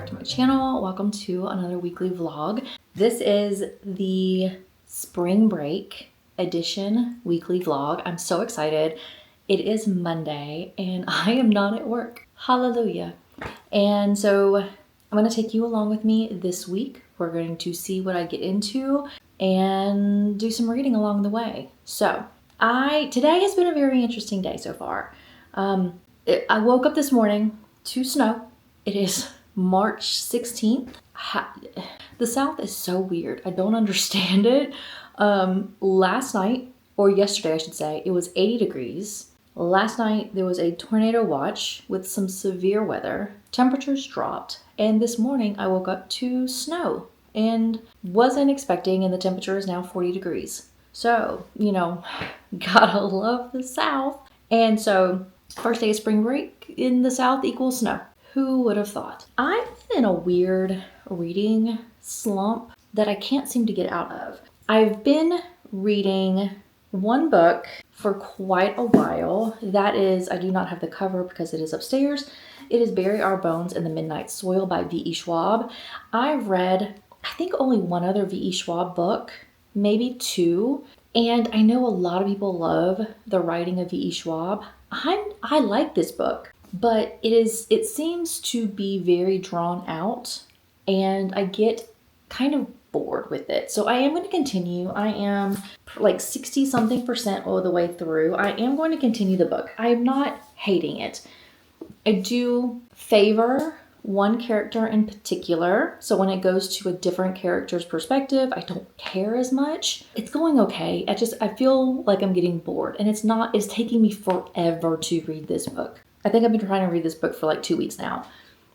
back to my channel. Welcome to another weekly vlog. This is the spring break edition weekly vlog. I'm so excited. It is Monday and I am not at work. Hallelujah. And so I'm going to take you along with me this week. We're going to see what I get into and do some reading along the way. So today has been a very interesting day so far. I woke up this morning to snow. It is March 16th. The South is so weird. I don't understand it. Last night, or yesterday I should say, it was 80 degrees. Last night there was a tornado watch with some severe weather. Temperatures dropped. And this morning I woke up to snow and wasn't expecting, and the temperature is now 40 degrees. So, gotta love the South. And so first day of spring break in the South equals snow. Who would have thought? I'm in a weird reading slump that I can't seem to get out of. I've been reading one book for quite a while. That is, I do not have the cover because it is upstairs. It is Bury Our Bones in the Midnight Soil by V.E. Schwab. I've read, I think, only one other V.E. Schwab book, maybe two. And I know a lot of people love the writing of V.E. Schwab. I like this book, but it seems to be very drawn out and I get kind of bored with it. So I am going to continue. I am like 60 something percent all the way through. I am going to continue the book. I am not hating it. I do favor one character in particular. So when it goes to a different character's perspective, I don't care as much. It's going okay. I feel like I'm getting bored, and it's taking me forever to read this book. I think I've been trying to read this book for like 2 weeks now.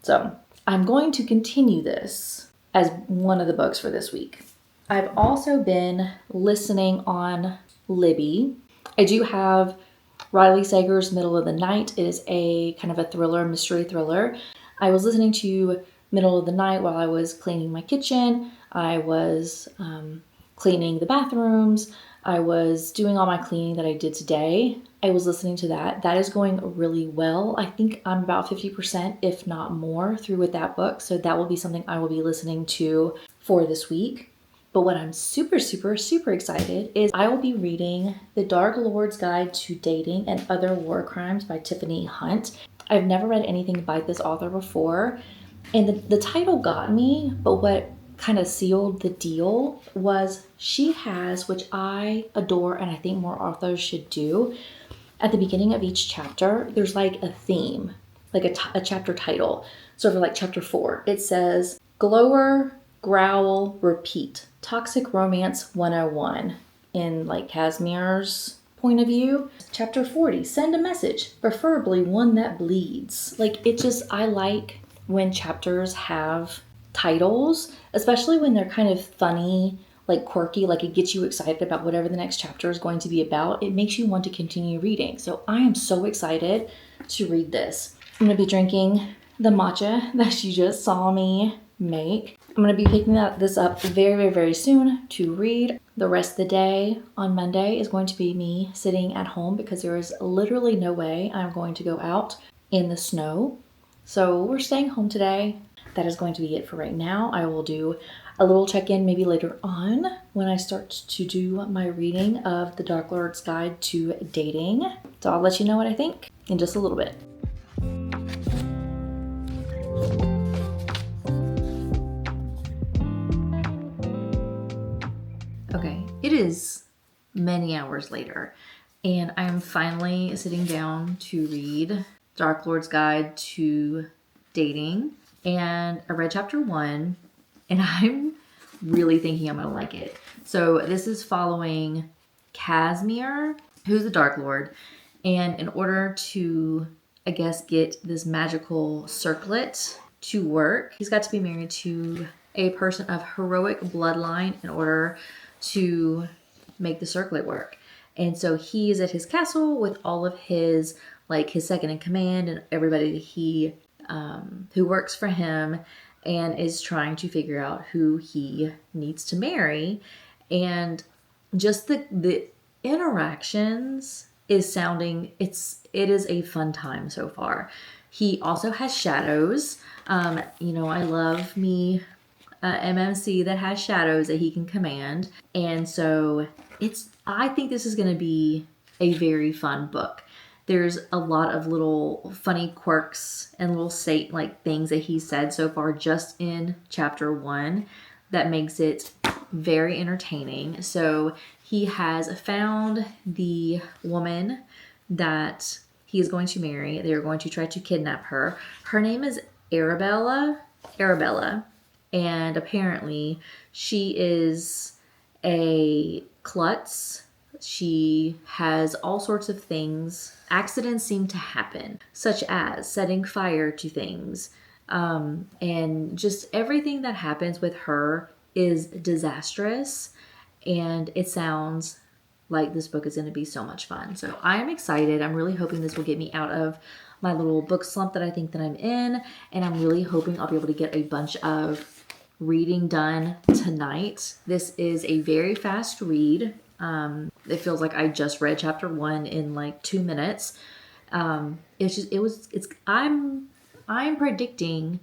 So I'm going to continue this as one of the books for this week. I've also been listening on Libby. I do have Riley Sager's Middle of the Night. It is a kind of a thriller, mystery thriller. I was listening to Middle of the Night while I was cleaning my kitchen. I was cleaning the bathrooms. I was doing all my cleaning that I did today. I was listening to that. That is going really well. I think I'm about 50%, if not more, through with that book. So that will be something I will be listening to for this week. But what I'm super, super, super excited is I will be reading The Dark Lord's Guide to Dating and Other War Crimes by Tiffany Hunt. I've never read anything by this author before, and the title got me, but what kind of sealed the deal was she has, which I adore and I think more authors should do, at the beginning of each chapter, there's like a theme, like a chapter title. So for like chapter 4, it says, Glower, Growl, Repeat, Toxic Romance 101 in like Casimir's point of view. Chapter 40, send a message, preferably one that bleeds. I like when chapters have titles, especially when they're kind of funny, like quirky, like it gets you excited about whatever the next chapter is going to be about. It makes you want to continue reading. So I am so excited to read this. I'm going to be drinking the matcha that you just saw me make. I'm going to be picking this up very, very, very soon to read. The rest of the day on Monday is going to be me sitting at home because there is literally no way I'm going to go out in the snow. So we're staying home today. That is going to be it for right now. I will do a little check-in maybe later on when I start to do my reading of The Dark Lord's Guide to Dating. So I'll let you know what I think in just a little bit. Okay, it is many hours later, and I am finally sitting down to read Dark Lord's Guide to Dating, and I read chapter 1, and I'm really thinking I'm going to like it. So this is following Casimir, who's the Dark Lord, and in order to, I guess, get this magical circlet to work, he's got to be married to a person of heroic bloodline in order to make the circlet work. And so he is at his castle with all of his second in command and everybody who works for him, and is trying to figure out who he needs to marry. And just the interactions it is a fun time so far. He also has shadows. I love me MMC that has shadows that he can command. And so I think this is going to be a very fun book. There's a lot of little funny quirks and little things that he said so far just in chapter 1 that makes it very entertaining. So he has found the woman that he is going to marry. They are going to try to kidnap her. Her name is Arabella. And apparently she is a klutz. She has all sorts of things. Accidents seem to happen, such as setting fire to things. And just everything that happens with her is disastrous. And it sounds like this book is going to be so much fun. So I am excited. I'm really hoping this will get me out of my little book slump that I think that I'm in. And I'm really hoping I'll be able to get a bunch of reading done tonight. This is a very fast read. It feels like I just read chapter 1 in like 2 minutes. I'm predicting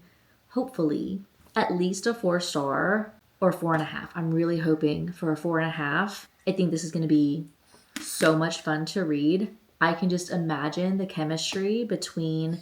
hopefully at least a 4-star or 4.5. I'm really hoping for a 4.5. I think this is going to be so much fun to read. I can just imagine the chemistry between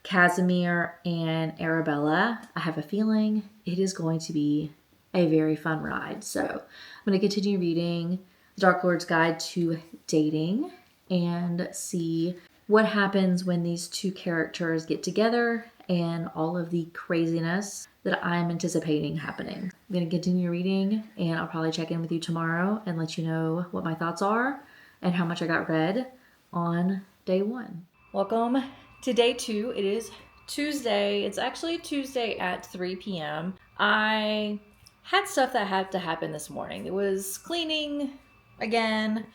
Casimir and Arabella. I have a feeling it is going to be a very fun ride. So I'm going to continue reading The Dark Lord's Guide to Dating and see what happens when these two characters get together and all of the craziness that I'm anticipating happening. I'm going to continue reading, and I'll probably check in with you tomorrow and let you know what my thoughts are and how much I got read on day 1. Welcome to day 2. It is Tuesday. It's actually Tuesday at 3 p.m. I had stuff that had to happen this morning. There was cleaning again.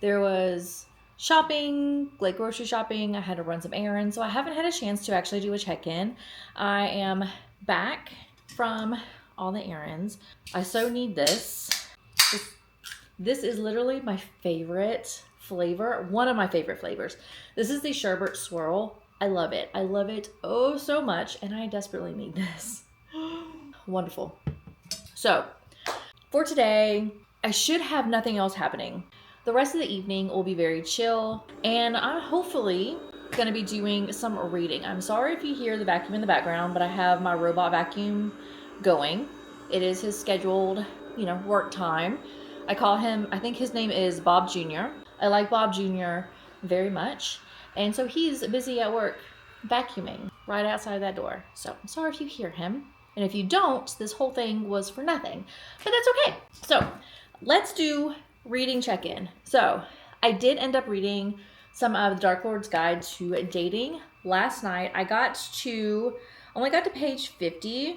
There was shopping, like grocery shopping. I had to run some errands, so I haven't had a chance to actually do a check-in. I am back from all the errands. I so need this. This is literally my favorite flavor, one of my favorite flavors. This is the sherbet swirl. I love it. I love it oh so much, and I desperately need this. Wonderful. So, for today, I should have nothing else happening. The rest of the evening will be very chill, and I'm hopefully going to be doing some reading. I'm sorry if you hear the vacuum in the background, but I have my robot vacuum going. It is his scheduled, work time. I think his name is Bob Jr. I like Bob Jr. very much. And so he's busy at work vacuuming right outside that door. So I'm sorry if you hear him. And if you don't, this whole thing was for nothing. But that's okay. So let's do reading check-in. So I did end up reading some of The Dark Lord's Guide to Dating last night. I only got to page 50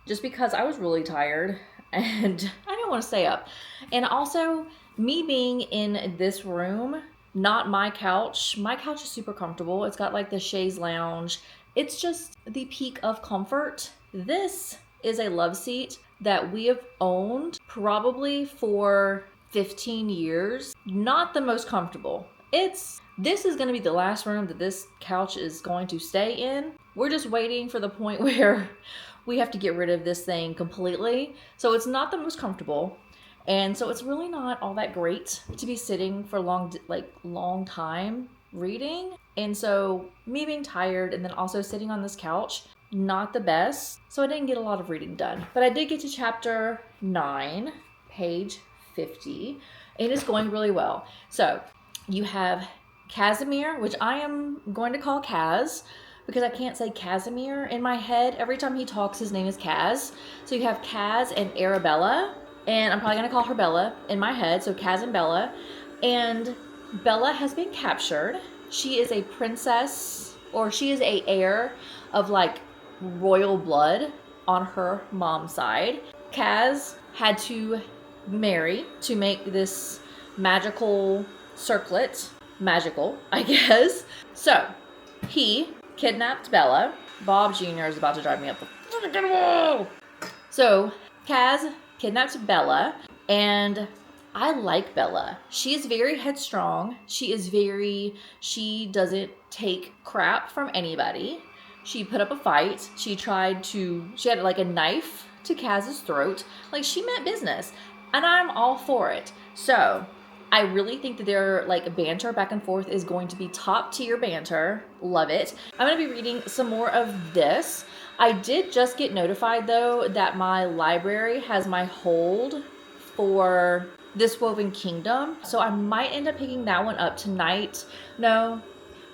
just because I was really tired and I didn't want to stay up. And also, me being in this room, not my couch. My couch is super comfortable. It's got like the chaise lounge. It's just the peak of comfort. This is a love seat that we have owned probably for 15 years. Not the most comfortable. This is going to be the last room that this couch is going to stay in. We're just waiting for the point where we have to get rid of this thing completely. So it's not the most comfortable. And so it's really not all that great to be sitting for long time reading. And so me being tired and then also sitting on this couch, not the best. So I didn't get a lot of reading done. But I did get to chapter 9, page 50. And it's going really well. So you have Casimir, which I am going to call Kaz because I can't say Casimir in my head. Every time he talks, his name is Kaz. So you have Kaz and Arabella. And I'm probably going to call her Bella in my head. So Kaz and Bella. And Bella has been captured. She is a princess, or she is a heir of like royal blood on her mom's side. Kaz had to marry to make this magical circlet. Magical, I guess. So he kidnapped Bella. Bob Jr. is about to drive me up the freaking wall. So Kaz kidnaps Bella, and I like Bella. She is very headstrong. She doesn't take crap from anybody. She put up a fight. She had like a knife to Kaz's throat. Like, she meant business. And I'm all for it. So, I really think that their like banter back and forth is going to be top tier banter. Love it. I'm going to be reading some more of this. I did just get notified though that my library has my hold for This Woven Kingdom. So I might end up picking that one up tonight. No,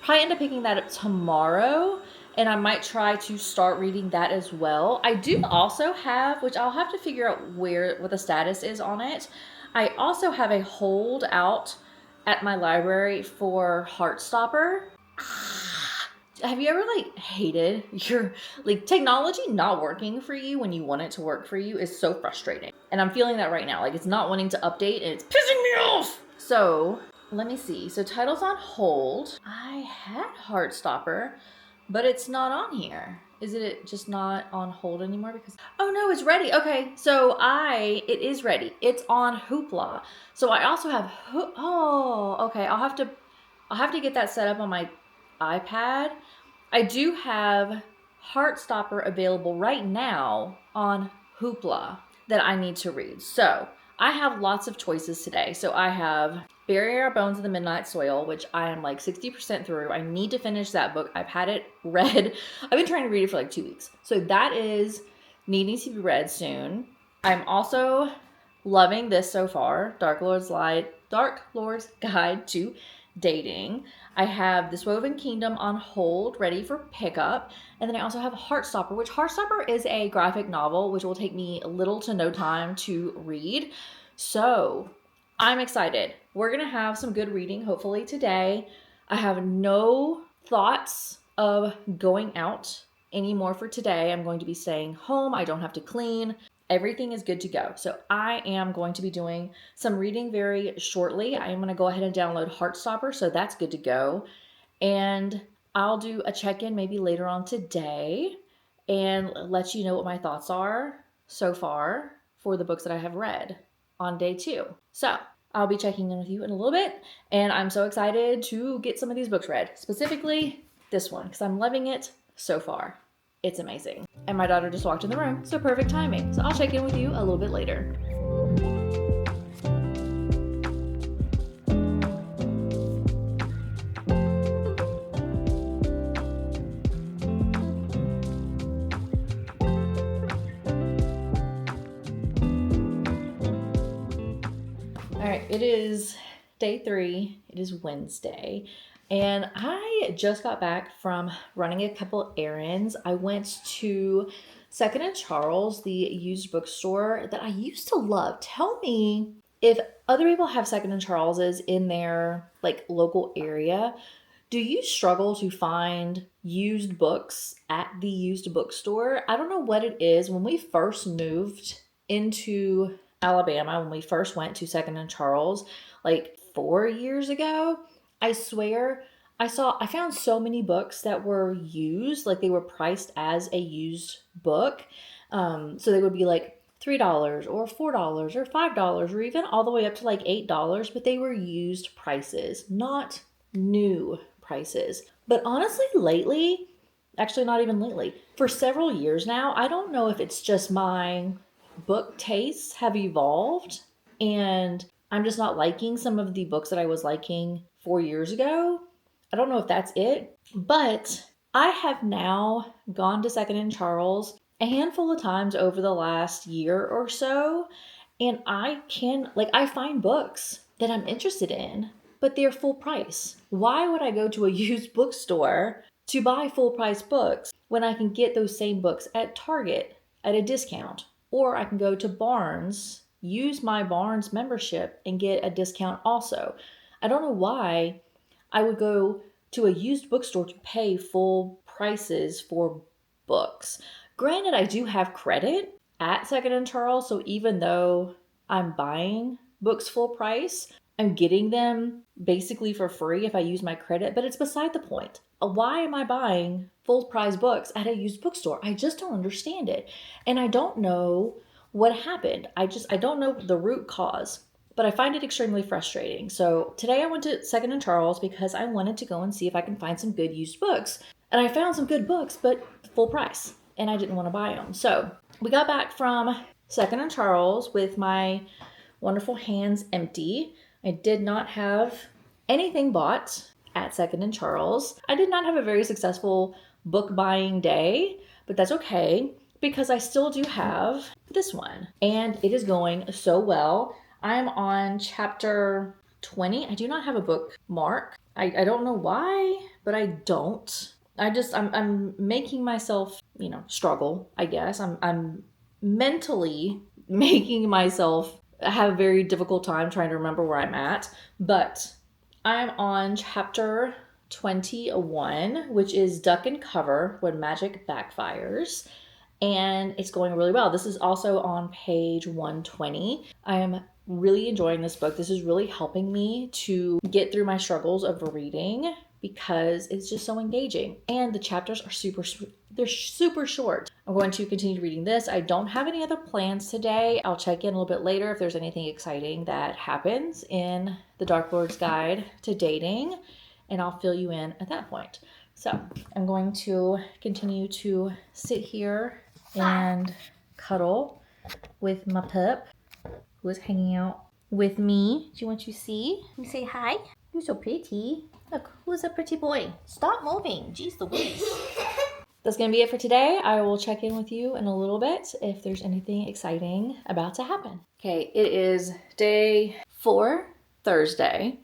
probably end up picking that up tomorrow. And I might try to start reading that as well. I do also have, which I'll have to figure out what the status is on it. I also have a hold out at my library for Heartstopper. Have you ever like hated your like technology not working for you when you want it to work for you is so frustrating. And I'm feeling that right now. Like, it's not wanting to update and it's pissing me off. So let me see. So titles on hold. I had Heartstopper, but it's not on here. Is it just not on hold anymore? Because, oh no, it's ready. Okay, so it is ready. It's on Hoopla. So I also have, okay. I'll have to get that set up on my iPad. I do have Heartstopper available right now on Hoopla that I need to read. So I have lots of choices today. So I have Bury Our Bones in the Midnight Soil, which I am like 60% through. I need to finish that book. I've had it read. I've been trying to read it for like 2 weeks. So that is needing to be read soon. I'm also loving this so far, Dark Lord's Guide to Dating. I have This Woven Kingdom on hold, ready for pickup. And then I also have Heartstopper, which Heartstopper is a graphic novel, which will take me little to no time to read. So I'm excited. We're going to have some good reading, hopefully today. I have no thoughts of going out anymore for today. I'm going to be staying home. I don't have to clean. Everything is good to go. So I am going to be doing some reading very shortly. I am going to go ahead and download Heartstopper, so that's good to go. And I'll do a check-in maybe later on today and let you know what my thoughts are so far for the books that I have read on day 2. So I'll be checking in with you in a little bit, and I'm so excited to get some of these books read, specifically this one, because I'm loving it so far. It's amazing. And my daughter just walked in the room, so perfect timing. So I'll check in with you a little bit later. All right, it is day 3. It is Wednesday. And I just got back from running a couple errands. I went to Second and Charles, the used bookstore that I used to love. Tell me if other people have Second and Charles's in their like local area. Do you struggle to find used books at the used bookstore? I don't know what it is. When we first moved into Alabama, when we first went to Second and Charles, like 4 years ago, I swear I found so many books that were used, like they were priced as a used book. So they would be like $3 or $4 or $5 or even all the way up to like $8, but they were used prices, not new prices. But honestly, lately, actually not even lately, for several years now, I don't know if it's just my book tastes have evolved and I'm just not liking some of the books that I was liking 4 years ago. I don't know if that's it, but I have now gone to Second and Charles a handful of times over the last year or so, and I find books that I'm interested in, but they're full price. Why would I go to a used bookstore to buy full price books when I can get those same books at Target at a discount? Or I can go to Barnes, use my Barnes membership and get a discount also. I don't know why I would go to a used bookstore to pay full prices for books. Granted, I do have credit at Second and Charles, so even though I'm buying books full price, I'm getting them basically for free if I use my credit, but it's beside the point. Why am I buying full price books at a used bookstore? I just don't understand it. And I don't know what happened. I don't know the root cause, but I find it extremely frustrating. So today I went to Second and Charles because I wanted to go and see if I can find some good used books. And I found some good books, but full price, and I didn't want to buy them. So we got back from Second and Charles with my wonderful hands empty. I did not have anything bought at Second and Charles. I did not have a very successful book buying day, but that's okay because I still do have this one, and it is going so well. I'm on chapter 20. I do not have a bookmark. I don't know why, but I don't. I'm making myself, struggle, I guess. I'm mentally making myself have a very difficult time trying to remember where I'm at, but I'm on chapter 21, which is Duck and Cover When Magic Backfires, and it's going really well. This is also on page 120. I am really enjoying this book. This is really helping me to get through my struggles of reading because it's just so engaging, and the chapters are super short. I'm going to continue reading this. I don't have any other plans today. I'll check in a little bit later if there's anything exciting that happens in the Dark Lord's Guide to Dating, and I'll fill you in at that point. So I'm going to continue to sit here and cuddle with my pup who is hanging out with me. Do you want to see? Can you say hi? You're so pretty. Look, who's a pretty boy? Stop moving. Jeez Louise. That's going to be it for today. I will check in with you in a little bit if there's anything exciting about to happen. Okay, it is day 4, Thursday.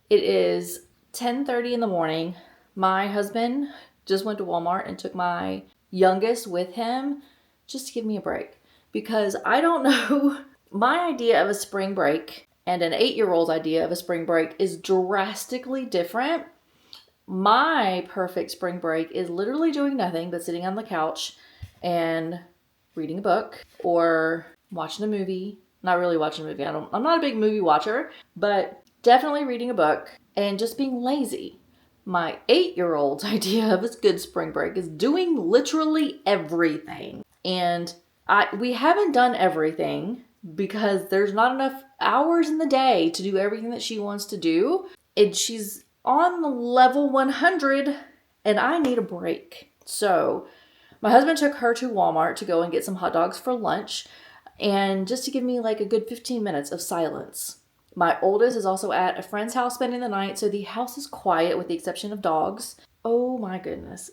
It is 10:30 in the morning. My husband just went to Walmart and took my youngest with him just to give me a break because I don't know. My idea of a spring break and an 8-year-old's idea of a spring break is drastically different. My perfect spring break is literally doing nothing but sitting on the couch and reading a book or watching a movie. Not really watching a movie. I'm not a big movie watcher, but definitely reading a book and just being lazy. My 8-year-old's idea of a good spring break is doing literally everything. And we haven't done everything because there's not enough hours in the day to do everything that she wants to do. And she's on level 100 and I need a break. So my husband took her to Walmart to go and get some hot dogs for lunch and just to give me like a good 15 minutes of silence. My oldest is also at a friend's house spending the night, so the house is quiet with the exception of dogs. Oh my goodness.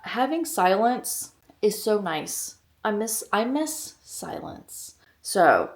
Having silence is so nice. I miss silence. So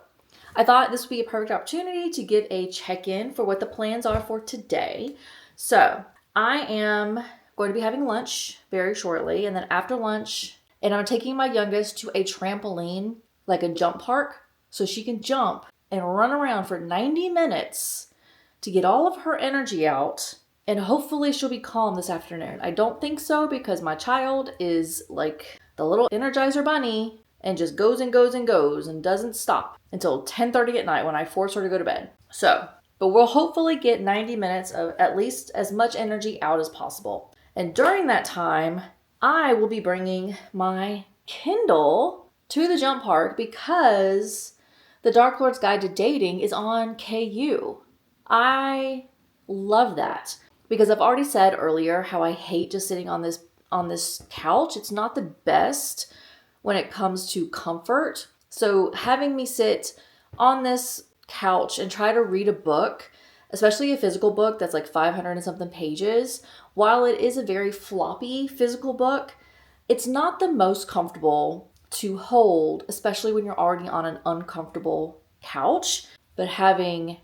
I thought this would be a perfect opportunity to give a check-in for what the plans are for today. So I am going to be having lunch very shortly, and then after lunch, and I'm taking my youngest to a trampoline, like a jump park, so she can jump and run around for 90 minutes to get all of her energy out, and hopefully she'll be calm this afternoon. I don't think so because my child is like the little Energizer bunny and just goes and goes and goes and doesn't stop until 10:30 at night when I force her to go to bed. But we'll hopefully get 90 minutes of at least as much energy out as possible. And during that time, I will be bringing my Kindle to the jump park because the Dark Lord's Guide to Dating is on KU. I love that because I've already said earlier how I hate just sitting on this couch. It's not the best when it comes to comfort. So having me sit on this couch and try to read a book, especially a physical book that's like 500 and something pages, while it is a very floppy physical book, it's not the most comfortable to hold, especially when you're already on an uncomfortable couch. But having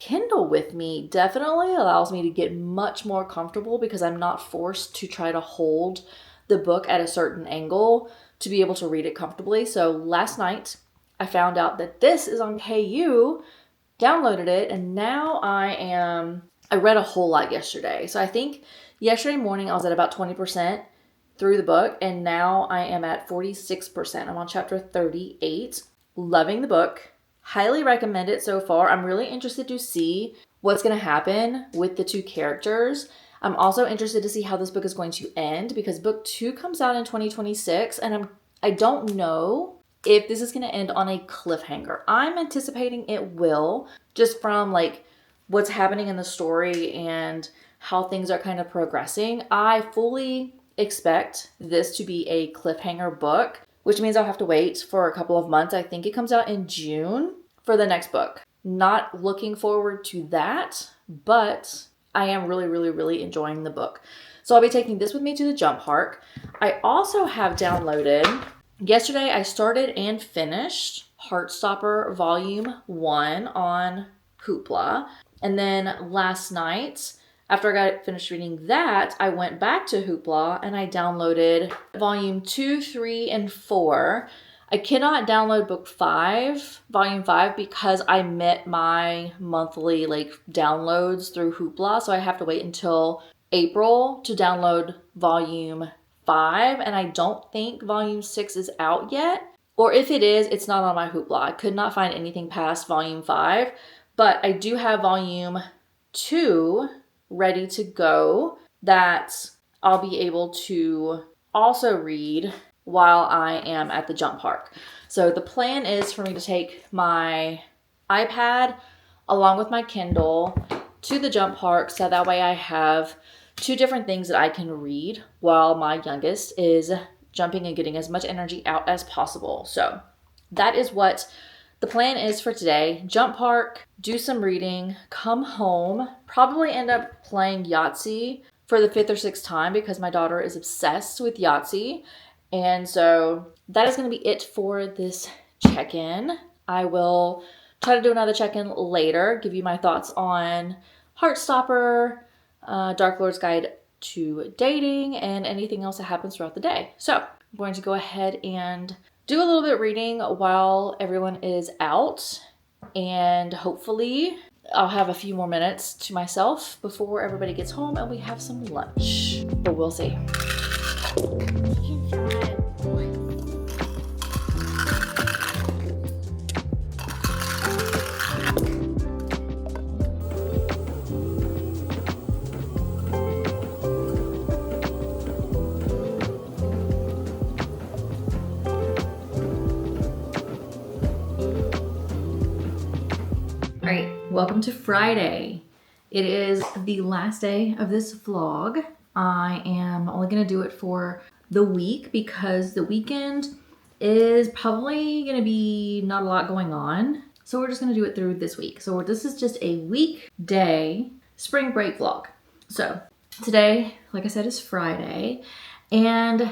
Kindle with me definitely allows me to get much more comfortable because I'm not forced to try to hold the book at a certain angle to be able to read it comfortably. So last night I found out that this is on KU, downloaded it, and now I read a whole lot yesterday. So I think yesterday morning I was at about 20% through the book, and now I am at 46%. I'm on chapter 38. Loving the book. Highly recommend it so far. I'm really interested to see what's going to happen with the two characters. I'm also interested to see how this book is going to end because book 2 comes out in 2026, and I don't know if this is going to end on a cliffhanger. I'm anticipating it will, just from like what's happening in the story and how things are kind of progressing. I fully expect this to be a cliffhanger book, which means I'll have to wait for a couple of months. I think it comes out in June for the next book. Not looking forward to that, but I am really, really, really enjoying the book. So I'll be taking this with me to the jump park. I also have downloaded, yesterday I started and finished Heartstopper Volume 1 on Hoopla. And then last night, after I got finished reading that, I went back to Hoopla and I downloaded Volume 2, 3, and 4. I cannot download Volume 5, because I met my monthly downloads through Hoopla. So I have to wait until April to download Volume 5. And I don't think Volume 6 is out yet. Or if it is, it's not on my Hoopla. I could not find anything past Volume 5. But I do have Volume 2 ready to go that I'll be able to also read while I am at the jump park. So the plan is for me to take my iPad along with my Kindle to the jump park, so that way I have two different things that I can read while my youngest is jumping and getting as much energy out as possible. So that is what the plan is for today. Jump park, do some reading, come home, probably end up playing Yahtzee for the 5th or 6th time because my daughter is obsessed with Yahtzee. And so that is going to be it for this check-in. I will try to do another check-in later, give you my thoughts on Heartstopper, Dark Lord's Guide to Dating, and anything else that happens throughout the day. So I'm going to go ahead and do a little bit of reading while everyone is out, and hopefully I'll have a few more minutes to myself before everybody gets home and we have some lunch, but we'll see. Welcome to Friday. It is the last day of this vlog. I am only going to do it for the week because the weekend is probably going to be not a lot going on. So we're just going to do it through this week. So this is just a weekday spring break vlog. So today, like I said, is Friday. And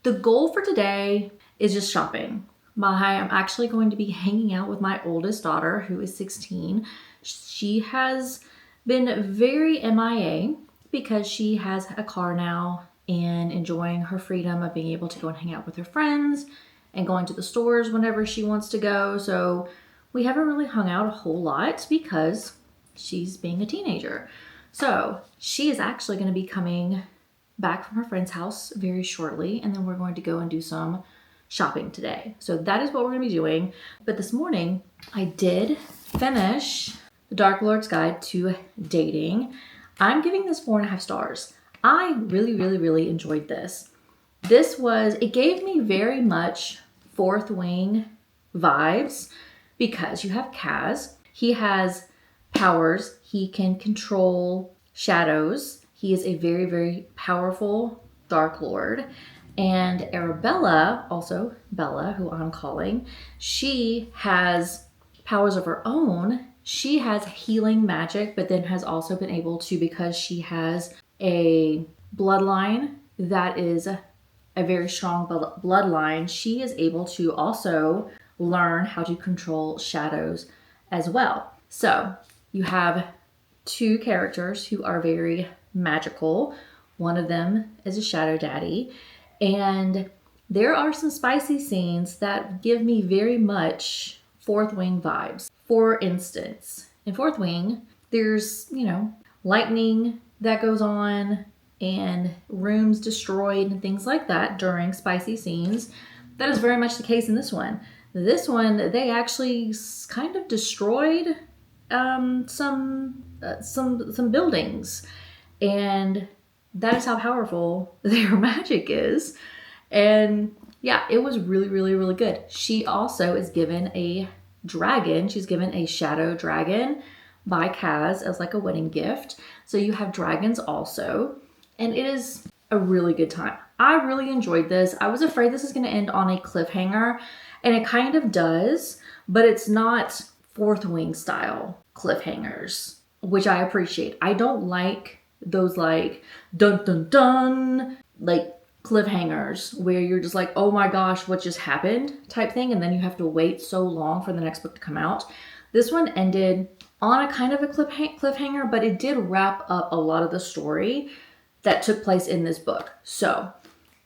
the goal for today is just shopping. I'm actually going to be hanging out with my oldest daughter, who is 16. She has been very MIA because she has a car now and enjoying her freedom of being able to go and hang out with her friends and going to the stores whenever she wants to go. So we haven't really hung out a whole lot because she's being a teenager. So she is actually going to be coming back from her friend's house very shortly, and then we're going to go and do some shopping today. So that is what we're going to be doing. But this morning I did finish The Dark Lord's Guide to Dating. I'm giving this 4.5 stars. I really, really, really enjoyed this. It gave me very much Fourth Wing vibes because you have Kaz. He has powers. He can control shadows. He is a very, very powerful Dark Lord. And Arabella, also Bella, who I'm calling, she has powers of her own. She has healing magic, but then has also been able to, because she has a bloodline that is a very strong bloodline, she is able to also learn how to control shadows as well. So you have two characters who are very magical. One of them is a shadow daddy. And there are some spicy scenes that give me very much Fourth Wing vibes. For instance, in Fourth Wing, there's, lightning that goes on and rooms destroyed and things like that during spicy scenes. That is very much the case in this one. This one, they actually kind of destroyed some buildings, and that is how powerful their magic is. And yeah, it was really, really, really good. She also is given a dragon. She's given a shadow dragon by Kaz as like a wedding gift. So you have dragons also. And it is a really good time. I really enjoyed this. I was afraid this is going to end on a cliffhanger, and it kind of does, but it's not Fourth Wing style cliffhangers, which I appreciate. I don't like those like dun dun dun like cliffhangers where you're just like, oh my gosh, what just happened type thing, and then you have to wait so long for the next book to come out. This one ended on a kind of a cliffhanger, but it did wrap up a lot of the story that took place in this book. So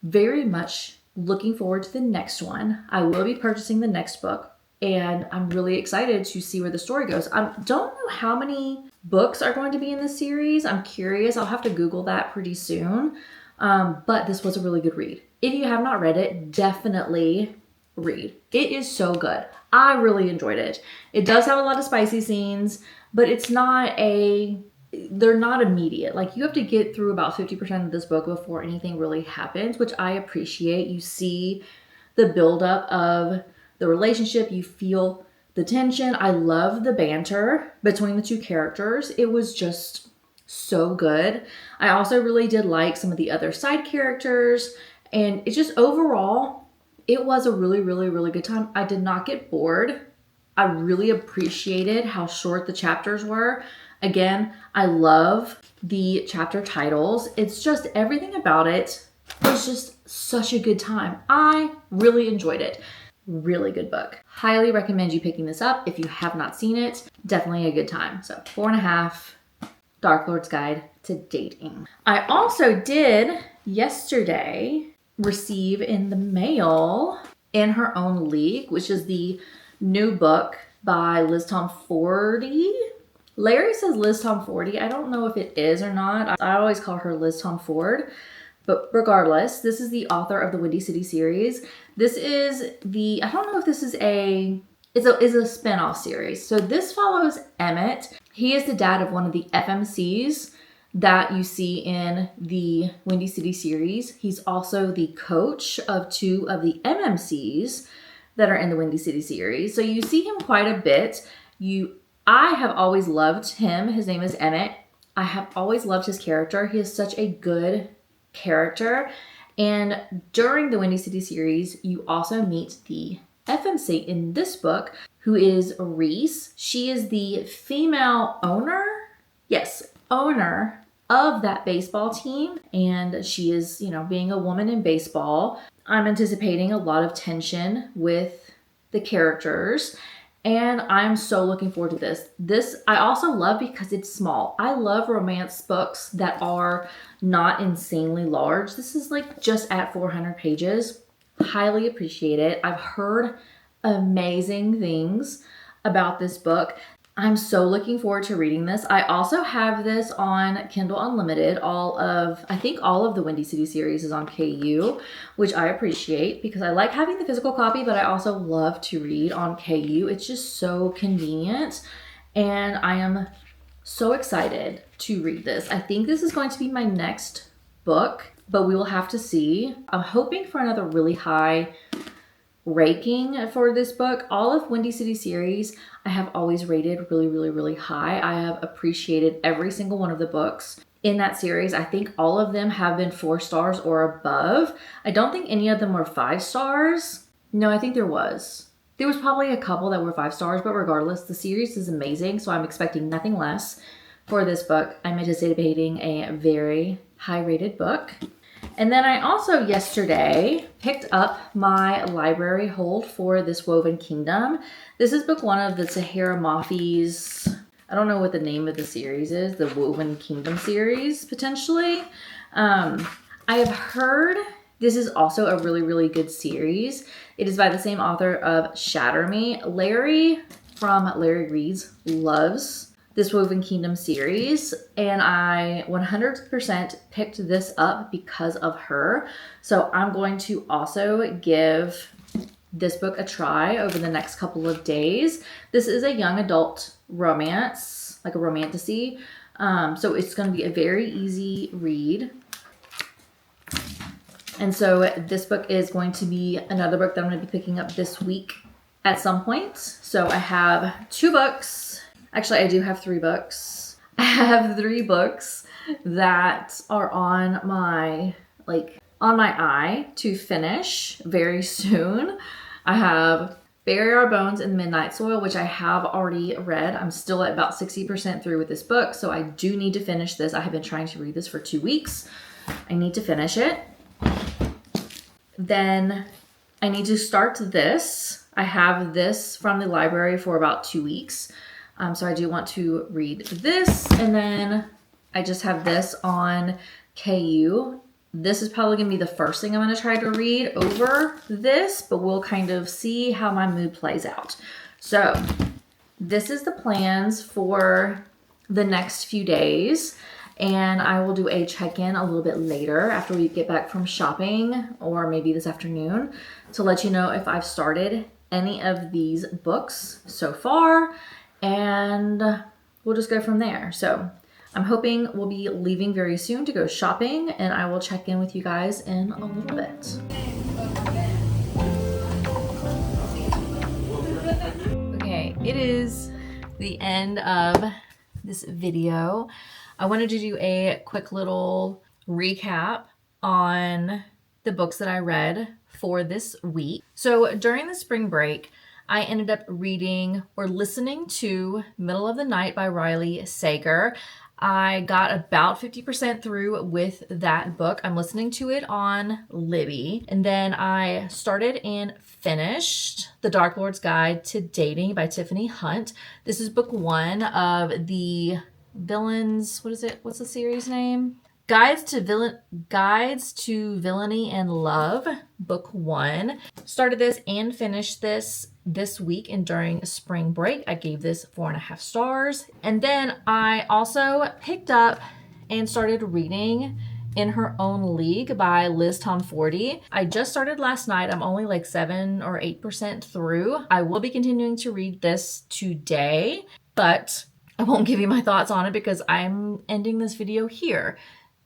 very much looking forward to the next one. I will be purchasing the next book, and I'm really excited to see where the story goes. I don't know how many books are going to be in this series. I'm curious. I'll have to Google that pretty soon. But this was a really good read. If you have not read it, definitely read. It is so good. I really enjoyed it. It does have a lot of spicy scenes, but they're not immediate. Like, you have to get through about 50% of this book before anything really happens, which I appreciate. You see the buildup of the relationship. You feel the tension. I love the banter between the two characters. It was just so good. I also really did like some of the other side characters, and it just overall, it was a really, really, really good time. I did not get bored. I really appreciated how short the chapters were. Again, I love the chapter titles. It's just everything about it was just such a good time. I really enjoyed it. Really good book. Highly recommend you picking this up if you have not seen it. Definitely a good time. So 4.5, Dark Lord's Guide to Dating. I also did yesterday receive in the mail In Her Own League, which is the new book by Liz Tom Forty. Larry says Liz Tom Forty. I don't know if it is or not. I always call her Liz Tom Ford. But regardless, this is the author of the Windy City series. This is I don't know if this is is a spin-off series. So this follows Emmett. He is the dad of one of the FMCs that you see in the Windy City series. He's also the coach of 2 of the MMCs that are in the Windy City series. So you see him quite a bit. I have always loved him. His name is Emmett. I have always loved his character. He is such a good character. And during the Windy City series, you also meet the FMC in this book, who is Reese. She is the female owner. Yes, owner of that baseball team. And she is, being a woman in baseball. I'm anticipating a lot of tension with the characters. And I'm so looking forward to this. This I also love because it's small. I love romance books that are not insanely large. This is like just at 400 pages. Highly appreciate it. I've heard amazing things about this book. I'm so looking forward to reading this. I also have this on Kindle Unlimited. I think all of the Windy City series is on KU, which I appreciate because I like having the physical copy, but I also love to read on KU. It's just so convenient, and I am so excited to read this. I think this is going to be my next book, but we will have to see. I'm hoping for another really high ranking for this book. All of Windy City series I have always rated really, really, really high. I have appreciated every single one of the books in that series. I think all of them have been 4 stars or above. I don't think any of them were 5 stars. No, I think there was probably a couple that were 5 stars, but regardless, the series is amazing, so I'm expecting nothing less for this book. I'm anticipating a very high rated book. And then I also yesterday picked up my library hold for This Woven Kingdom. This is book 1 of the Tahira Mafi's, I don't know what the name of the series is, the Woven Kingdom series, potentially. I have heard this is also a really, really good series. It is by the same author of Shatter Me. Larry from Larry Reads loves This Woven Kingdom series, and I 100% picked this up because of her. So I'm going to also give this book a try over the next couple of days. This is a young adult romance, like a romantasy. So it's going to be a very easy read. And so this book is going to be another book that I'm going to be picking up this week at some point. So I have 2 books. Actually, I do have 3 books. I have 3 books that are on my on my eye to finish very soon. I have Bury Our Bones in the Midnight Soil, which I have already read. I'm still at about 60% through with this book, so I do need to finish this. I have been trying to read this for 2 weeks. I need to finish it. Then I need to start this. I have this from the library for about 2 weeks. So I do want to read this. And then I just have this on KU. This is probably going to be the first thing I'm going to try to read over this, but we'll kind of see how my mood plays out. So this is the plans for the next few days. And I will do a check-in a little bit later after we get back from shopping, or maybe this afternoon, to let you know if I've started any of these books so far, and we'll just go from there. So I'm hoping we'll be leaving very soon to go shopping, and I will check in with you guys in a little bit. Okay, it is the end of this video. I wanted to do a quick little recap on the books that I read for this week. So during the spring break, I ended up reading or listening to Middle of the Night by Riley Sager. I got about 50% through with that book. I'm listening to it on Libby. And then I started and finished The Dark Lord's Guide to Dating by Tiffany Hunt. This is book 1 of the Villains, what is it? What's the series name? Guides to Villainy and Love, book 1. Started this and finished this week and during spring break. I gave this 4.5 stars. And then I also picked up and started reading In Her Own League by Liz Tomforty. I just started last night. I'm only like 7 or 8% through. I will be continuing to read this today, but I won't give you my thoughts on it because I'm ending this video here.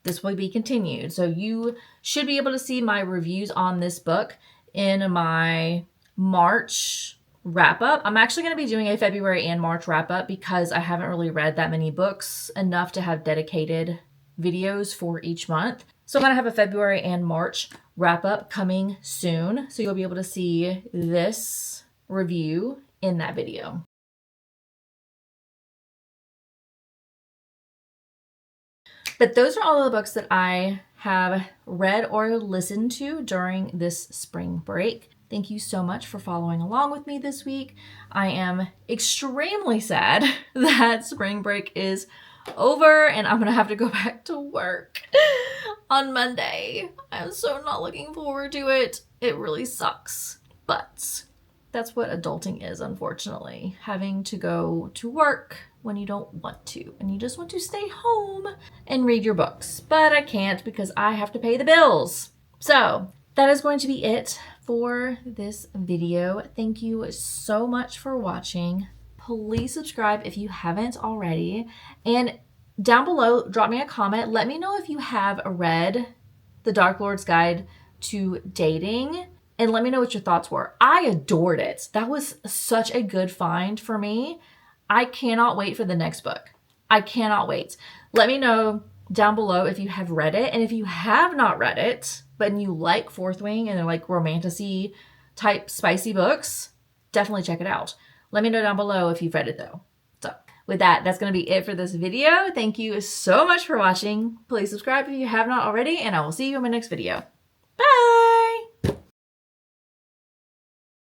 This will be continued. So you should be able to see my reviews on this book in my March wrap up. I'm actually going to be doing a February and March wrap up because I haven't really read that many books enough to have dedicated videos for each month. So I'm going to have a February and March wrap up coming soon. So you'll be able to see this review in that video. But those are all of the books that I have read or listened to during this spring break. Thank you so much for following along with me this week. I am extremely sad that spring break is over and I'm going to have to go back to work on Monday. I'm so not looking forward to it. It really sucks. But that's what adulting is, unfortunately. Having to go to work when you don't want to and you just want to stay home and read your books. But I can't because I have to pay the bills. So that is going to be it for this video. Thank you so much for watching. Please subscribe if you haven't already. And down below, drop me a comment. Let me know if you have read The Dark Lord's Guide to Dating. And let me know what your thoughts were. I adored it. That was such a good find for me. I cannot wait for the next book. I cannot wait. Let me know down below if you have read it. And if you have not read it, but you like Fourth Wing and they're like romantasy type spicy books, definitely check it out. Let me know down below if you've read it though. So with that, that's going to be it for this video. Thank you so much for watching. Please subscribe if you have not already, and I will see you in my next video.